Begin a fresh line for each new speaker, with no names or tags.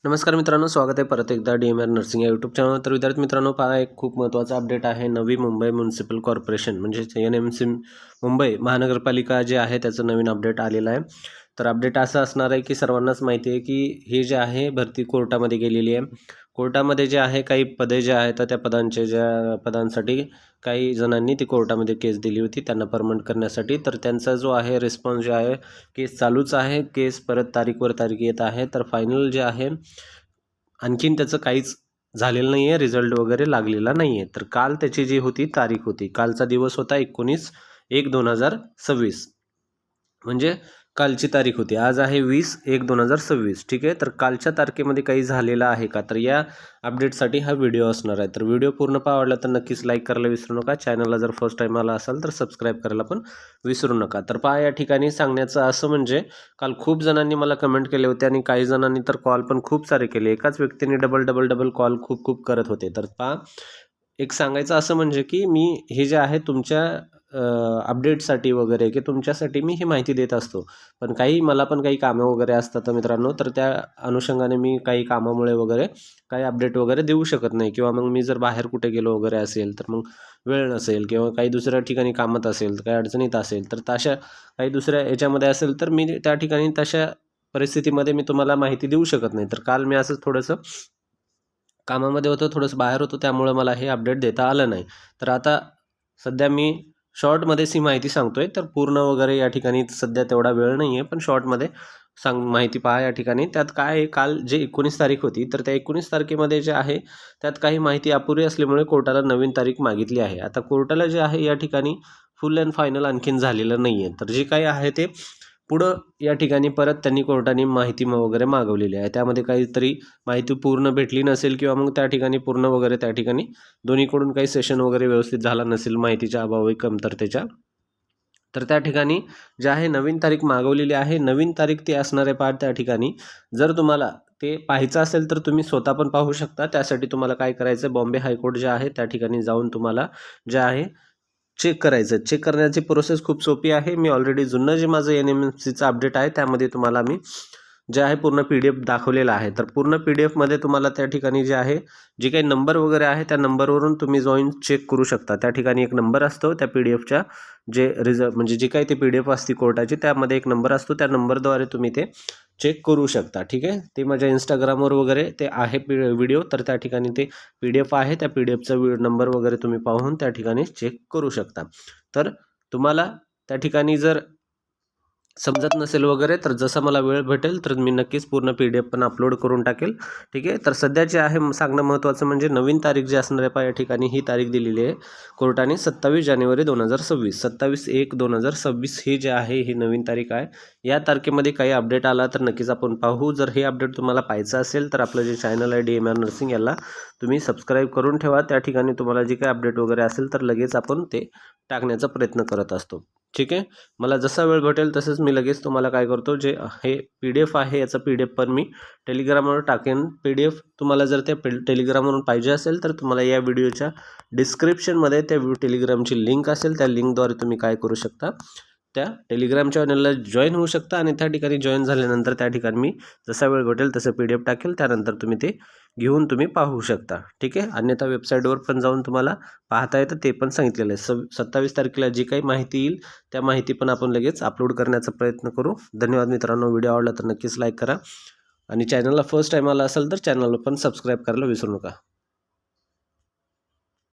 नमस्कार मित्रांनो, स्वागत आहे परत एकदा DMR नर्सिंग या यूट्यूब चॅनल. तर विद्यार्थी मित्रांनो, पहा एक खूप महत्त्वाचा अपडेट आहे. नवी मुंबई म्युनिसिपल कॉर्पोरेशन म्हणजे NMC मुंबई महानगरपालिका जे आहे त्याचं नवीन अपडेट आलेलं आहे. तर अपडेट असं असणार आहे की सर्वांनाच माहिती आहे की हे जे आहे भरती कोर्टामध्ये गेलेली आहे. कोर्टामध्ये जे आहे काही पदे जे आहेत तर त्या ज्या पदांसाठी काही जणांनी ती कोर्टामध्ये केस दिली होती त्यांना परमनंट करण्यासाठी. तर त्यांचा जो आहे रिस्पॉन्स जे आहे, केस चालूच आहे. केस परत तारीखवर तारीख येत आहे. तर फायनल जे आहे आणखीन त्याचं काहीच झालेलं नाही आहे, रिझल्ट वगैरे लागलेला नाही आहे. तर काल त्याची जी होती तारीख होती, कालचा दिवस होता 19/1/2026 म्हणजे कालची तारीख होती. आज आहे 20/1/2026 ठीक आहे. तर कालच्या तारखेमध्ये काही झालेलं आहे का, तर या अपडेटसाठी हा व्हिडिओ असणार आहे. तर व्हिडिओ पूर्ण आवडला तर नक्कीच लाईक करायला विसरू नका. चॅनलला जर फर्स्ट टाईम आला असाल तर सबस्क्राईब करायला पण विसरू नका. तर पहा, या ठिकाणी सांगण्याचं असं म्हणजे काल खूप जणांनी मला कमेंट केले होते आणि काही जणांनी तर कॉल पण खूप सारे केले. एकाच व्यक्तीने डबल कॉल खूप करत होते. तर पहा, एक सांगायचं असं म्हणजे की मी हे जे आहे तुमच्या अपडेटसाठी वगैरे की तुमच्यासाठी मी ही माहिती देत असतो. पण मला पण काही कामं वगैरे असतात मित्रांनो, तर त्या अनुषंगाने मी काही कामामुळे वगैरे काही अपडेट वगैरे देऊ शकत नाही किंवा मग मी जर बाहेर कुठे गेलो वगैरे असेल तर मग वेळ नसेल किंवा काही दुसऱ्या ठिकाणी कामात असेल, काही अडचणीत असेल, तर तशा काही दुसऱ्या याच्यामध्ये असेल तर मी त्या ठिकाणी तशा परिस्थितीमध्ये मी तुम्हाला माहिती देऊ शकत नाही. तर काल मी असं थोडंसं कामामध्ये होतो, थोडंसं बाहेर होतो, त्यामुळे मला हे अपडेट देता आलं नाही. तर आता सध्या मी शॉर्टमध्येच ही माहिती सांगतोय. तर पूर्ण वगैरे या ठिकाणी सध्या तेवढा वेळ नाही आहे, पण शॉर्टमध्ये माहिती पहा या ठिकाणी. त्यात काय आहे, काल जे 19 तारीख होती, तर त्या 19 तारखेमध्ये जे आहे त्यात काही माहिती अपुरी असल्यामुळे कोर्टाला नवीन तारीख मागितली आहे. आता कोर्टाला जे आहे या ठिकाणी फुल अँड फायनल आणखीन झालेलं नाही आहे. तर जे काही आहे ते पुढं या ठिकाणी परत त्यांनी कोर्टाने माहिती वगैरे मागवलेली आहे. त्यामध्ये काहीतरी माहिती पूर्ण भेटली नसेल किंवा मग त्या ठिकाणी पूर्ण वगैरे त्या ठिकाणी दोन्हीकडून काही सेशन वगैरे व्यवस्थित झाला नसेल माहितीच्या अभावी, कमतरतेच्या. तर त्या ठिकाणी जे आहे नवीन तारीख मागवलेली आहे. नवीन तारीख ती असणार आहे त्या ठिकाणी. जर तुम्हाला ते पाहायचं असेल तर तुम्ही स्वतः पण पाहू शकता. त्यासाठी तुम्हाला काय करायचं, बॉम्बे हायकोर्ट जे आहे त्या ठिकाणी जाऊन तुम्हाला जे आहे चेक करायचं. चेक करण्याची प्रोसेस खूप सोपी आहे. मी ऑलरेडी जुनं जे माझं NMCचं अपडेट आहे त्यामध्ये तुम्हाला मी जे आहे पूर्ण PDF दाखवलेला आहे. तर पूर्ण PDFमध्ये तुम्हाला त्या ठिकाणी जे आहे जे काही नंबर वगैरे आहे त्या नंबरवरून तुम्ही जाऊन चेक करू शकता. त्या ठिकाणी एक नंबर असतो त्या PDFच्या, जे म्हणजे जी काही ती PDF असते कोर्टाची, त्यामध्ये एक नंबर असतो. त्या नंबरद्वारे तुम्ही ते चेक करू शकता. ठीक आहे. ते माझ्या Instagramवर वगैरे ते आहे व्हिडिओ. तर त्या ठिकाणी ते PDF आहे. त्या PDFचा नंबर वगैरे तुम्ही पाहून त्या ठिकाणी चेक करू शकता. तर तुम्हाला त्या ठिकाणी जर समजत नसेल वगैरे तर जसं मला वेळ भेटेल तर मी नक्कीच पूर्ण PDF पण अपलोड करून टाकेल. ठीक आहे. तर सध्याचे आहे सांगणं महत्त्वाचं म्हणजे नवीन तारीख जी असणार आहे या ठिकाणी ही तारीख दिलेली आहे कोर्टाने 27 जानेवारी 2026. 27/1/2026 ही जे आहे ही नवीन तारीख आहे. या तारखेमध्ये काही अपडेट आला तर नक्कीच आपण पाहू. जर हे अपडेट तुम्हाला पाहायचं असेल तर आपलं जे चॅनल आहे DMR नर्सिंग याला तुम्ही सबस्क्राईब करून ठेवा. त्या ठिकाणी तुम्हाला जे काही अपडेट वगैरे असेल तर लगेच आपण ते टाकण्याचा प्रयत्न करत असतो. ठीक आहे. मला जसा वेळ भेटेल तसंच मी लगेच तुम्हाला काय करतो, जे हे PDF आहे याचा PDF पण मी टेलिग्रामवर टाकेन. PDF तुम्हाला जर त्या टेलिग्रामवरून पाहिजे असेल तर तुम्हाला या व्हिडिओच्या डिस्क्रिप्शनमध्ये त्या टेलिग्रामची लिंक असेल. त्या लिंकद्वारे तुम्ही काय करू शकता, त्या टेलिग्राम चॅनलला जॉईन होऊ शकता आणि त्या ठिकाणी जॉईन झाल्यानंतर त्या ठिकाणी मी जसा वेळ भेटेल तसं PDF टाकेल. त्यानंतर तुम्ही ते घेऊन तुम्ही पाहू शकता. ठीक आहे. अन्यथा वेबसाईटवर पण जाऊन तुम्हाला पाहता येतं, ते पण सांगितलेलं आहे. 27 तारखेला जी काही माहिती येईल त्या माहिती पण आपण लगेच अपलोड करण्याचा प्रयत्न करू. धन्यवाद मित्रांनो. व्हिडिओ आवडला तर नक्कीच लाईक करा आणि चॅनलला फर्स्ट टाईम आला असेल तर चॅनलला पण सबस्क्राईब करायला विसरू नका.